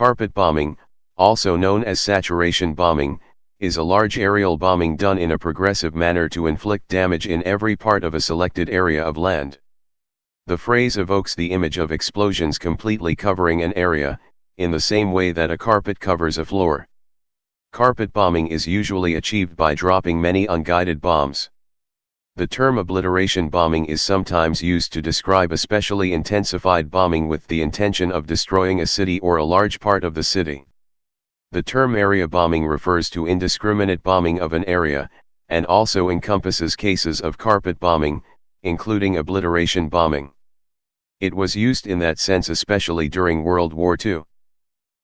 Carpet bombing, also known as saturation bombing, is a large aerial bombing done in a progressive manner to inflict damage in every part of a selected area of land. The phrase evokes the image of explosions completely covering an area, in the same way that a carpet covers a floor. Carpet bombing is usually achieved by dropping many unguided bombs. The term obliteration bombing is sometimes used to describe especially intensified bombing with the intention of destroying a city or a large part of the city. The term area bombing refers to indiscriminate bombing of an area, and also encompasses cases of carpet bombing, including obliteration bombing. It was used in that sense especially during World War II.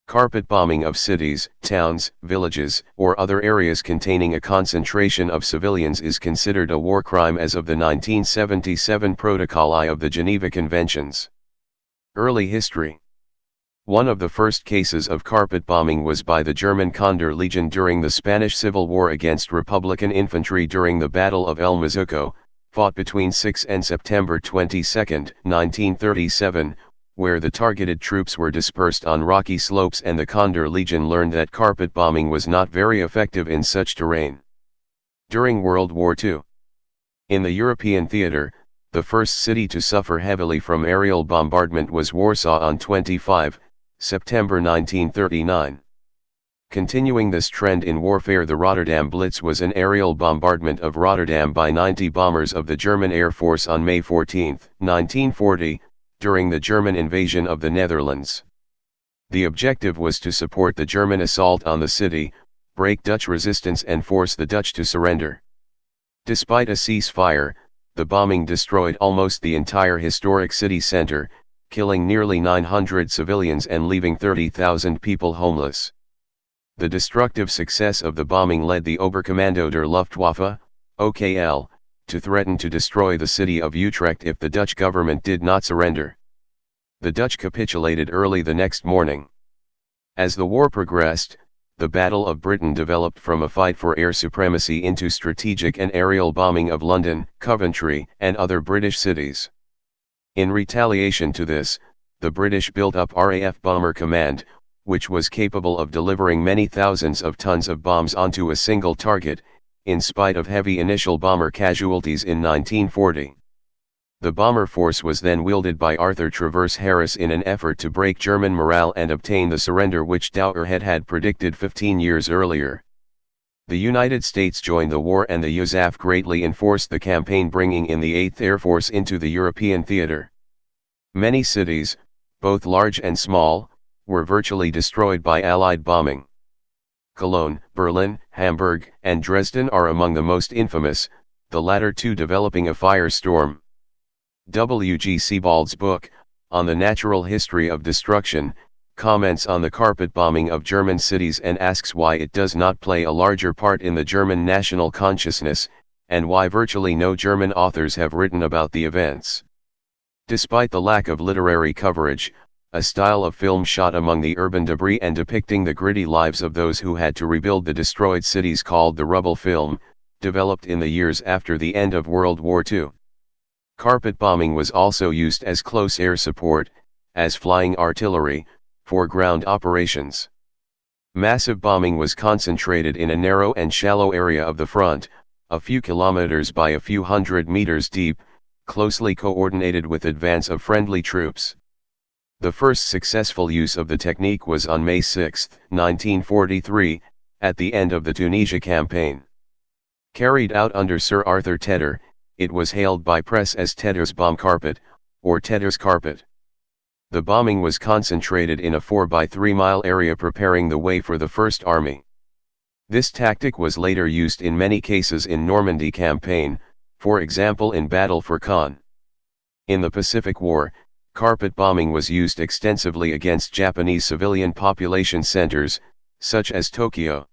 Carpet bombing of cities, towns, villages, or other areas containing a concentration of civilians is considered a war crime as of the 1977 Protocol I of the Geneva Conventions. Early history. One of the first cases of carpet bombing was by the German Condor Legion during the Spanish Civil War against Republican infantry during the Battle of El Mazuco, fought between 6 and September 22, 1937, where the targeted troops were dispersed on rocky slopes and the Condor Legion learned that carpet bombing was not very effective in such terrain. During World War II. In the European theater, the first city to suffer heavily from aerial bombardment was Warsaw on 25 September 1939. Continuing this trend in warfare, the Rotterdam Blitz was an aerial bombardment of Rotterdam by 90 bombers of the German Air Force on May 14, 1940, during the German invasion of the Netherlands. The objective was to support the German assault on the city, break Dutch resistance and force the Dutch to surrender. Despite a ceasefire, the bombing destroyed almost the entire historic city center, killing nearly 900 civilians and leaving 30,000 people homeless. The destructive success of the bombing led the Oberkommando der Luftwaffe, OKL, to threaten to destroy the city of Utrecht if the Dutch government did not surrender. The Dutch capitulated early the next morning. As the war progressed, the Battle of Britain developed from a fight for air supremacy into strategic and aerial bombing of London, Coventry, and other British cities. In retaliation to this, the British built up RAF Bomber Command, which was capable of delivering many thousands of tons of bombs onto a single target, in spite of heavy initial bomber casualties in 1940. The bomber force was then wielded by Arthur Travers Harris in an effort to break German morale and obtain the surrender which Douwer had predicted 15 years earlier. The United States joined the war and the USAF greatly enforced the campaign, bringing in the 8th Air Force into the European theater. Many cities, both large and small, were virtually destroyed by Allied bombing. Cologne, Berlin, Hamburg, and Dresden are among the most infamous, the latter two developing a firestorm. W. G. Sebald's book, On the Natural History of Destruction, comments on the carpet bombing of German cities and asks why it does not play a larger part in the German national consciousness, and why virtually no German authors have written about the events. Despite the lack of literary coverage, a style of film shot among the urban debris and depicting the gritty lives of those who had to rebuild the destroyed cities called the rubble film, developed in the years after the end of World War II. Carpet bombing was also used as close air support, as flying artillery, for ground operations. Massive bombing was concentrated in a narrow and shallow area of the front, a few kilometers by a few hundred meters deep, closely coordinated with advance of friendly troops. The first successful use of the technique was on May 6, 1943, at the end of the Tunisia campaign. Carried out under Sir Arthur Tedder, it was hailed by press as Tedder's bomb carpet, or Tedder's carpet. The bombing was concentrated in a 4 by 3 mile area, preparing the way for the First Army. This tactic was later used in many cases in Normandy campaign, for example in Battle for Caen. In the Pacific War, carpet bombing was used extensively against Japanese civilian population centers, such as Tokyo.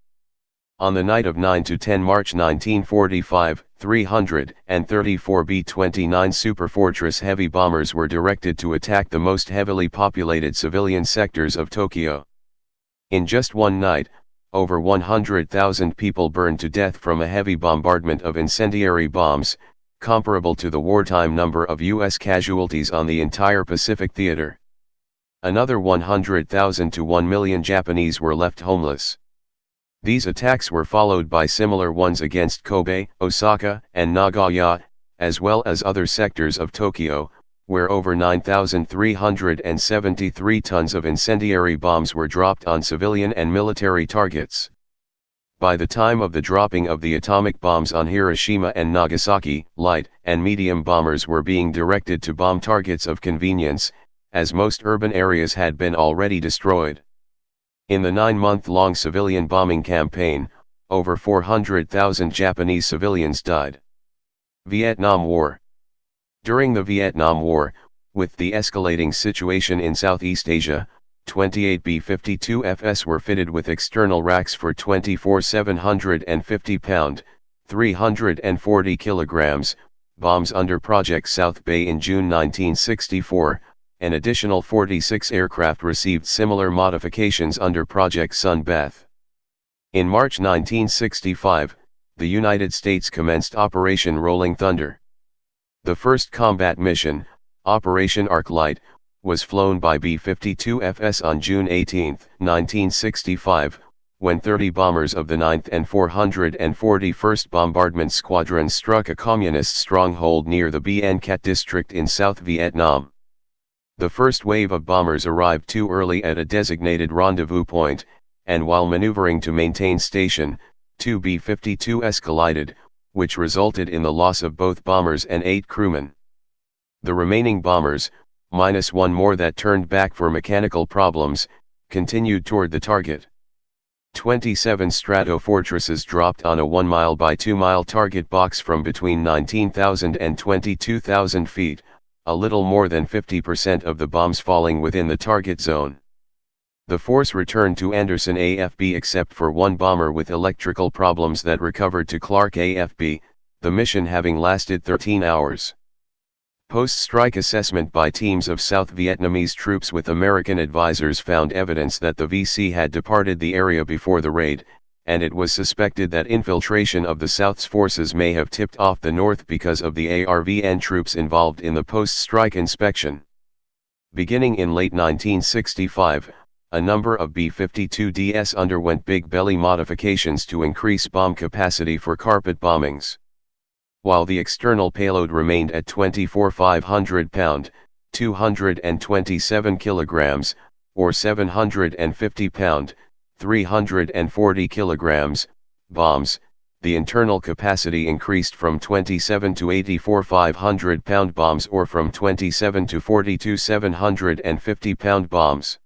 On the night of 9 to 10 March 1945, 334 B-29 Superfortress heavy bombers were directed to attack the most heavily populated civilian sectors of Tokyo. In just one night, over 100,000 people burned to death from a heavy bombardment of incendiary bombs, comparable to the wartime number of U.S. casualties on the entire Pacific theater. Another 100,000 to 1 million Japanese were left homeless. These attacks were followed by similar ones against Kobe, Osaka, and Nagoya, as well as other sectors of Tokyo, where over 9,373 tons of incendiary bombs were dropped on civilian and military targets. By the time of the dropping of the atomic bombs on Hiroshima and Nagasaki, light and medium bombers were being directed to bomb targets of convenience, as most urban areas had been already destroyed. In the 9-month-long civilian bombing campaign, over 400,000 Japanese civilians died. Vietnam War. During the Vietnam War, with the escalating situation in Southeast Asia, 28 B-52Fs were fitted with external racks for 24 750-pound, 340 kilograms, bombs under Project South Bay in June 1964. An additional 46 aircraft received similar modifications under Project Sun Bath. In March 1965, the United States commenced Operation Rolling Thunder. The first combat mission, Operation Arclight, was flown by B-52Fs on June 18, 1965, when 30 bombers of the 9th and 441st Bombardment Squadrons struck a communist stronghold near the Bien Cat district in South Vietnam. The first wave of bombers arrived too early at a designated rendezvous point, and while maneuvering to maintain station, two B-52s collided, which resulted in the loss of both bombers and 8 crewmen. The remaining bombers, minus one more that turned back for mechanical problems, continued toward the target. 27 Stratofortresses dropped on a 1 mile by 2 mile target box from between 19,000 and 22,000 feet, a little more than 50% of the bombs falling within the target zone. The force returned to Anderson AFB except for one bomber with electrical problems that recovered to Clark AFB, the mission having lasted 13 hours. Post-strike assessment by teams of South Vietnamese troops with American advisors found evidence that the VC had departed the area before the raid, and it was suspected that infiltration of the South's forces may have tipped off the North because of the ARVN troops involved in the post-strike inspection. Beginning in late 1965, a number of B-52DS underwent big belly modifications to increase bomb capacity for carpet bombings. While the external payload remained at 24 500-pound, 227 kilograms, or 750-pound, 340 kilograms, bombs, the internal capacity increased from 27 to 84 500-pound bombs or from 27 to 42 750-pound bombs.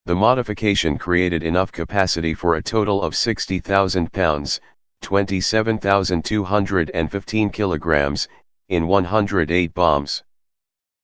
The modification created enough capacity for a total of 60,000 pounds, 27,215 kilograms, in 108 bombs.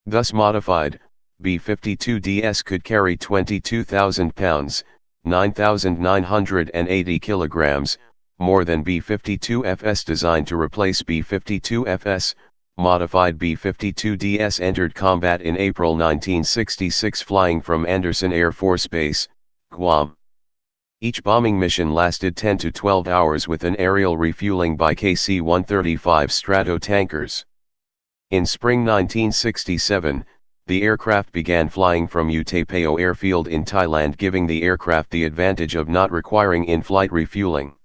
Thus modified, B-52DS could carry 22,000 pounds, 9,980 kilograms, more than B-52FS designed to replace B-52FS. Modified B-52DS entered combat in April 1966 flying from Anderson Air Force Base, Guam. Each bombing mission lasted 10 to 12 hours with an aerial refueling by KC-135 Strato tankers. In spring 1967, the aircraft began flying from Utapao Airfield in Thailand, giving the aircraft the advantage of not requiring in-flight refueling.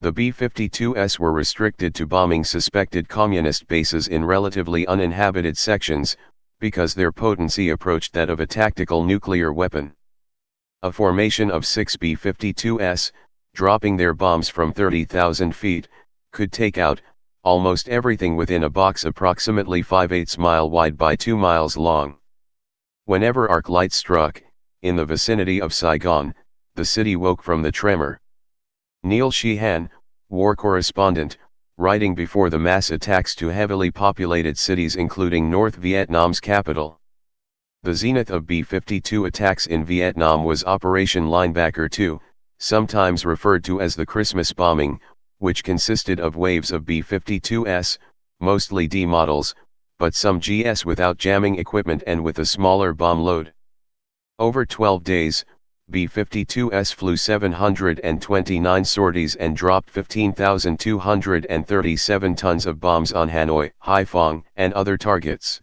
The B-52s were restricted to bombing suspected communist bases in relatively uninhabited sections, because their potency approached that of a tactical nuclear weapon. A formation of 6 B-52s, dropping their bombs from 30,000 feet, could take out almost everything within a box approximately 5/8 mile wide by 2 miles long. Whenever arc light struck, in the vicinity of Saigon, the city woke from the tremor. Neil Sheehan, war correspondent, writing before the mass attacks to heavily populated cities including North Vietnam's capital. The zenith of B-52 attacks in Vietnam was Operation Linebacker 2, sometimes referred to as the Christmas bombing, which consisted of waves of B-52s, mostly D models, but some GS without jamming equipment and with a smaller bomb load. Over 12 days, B-52s flew 729 sorties and dropped 15,237 tons of bombs on Hanoi, Haiphong, and other targets.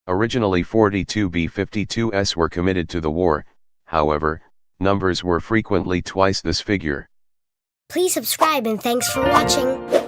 Originally 42 B-52s were committed to the war, however, numbers were frequently twice this figure. Please subscribe and thanks for watching.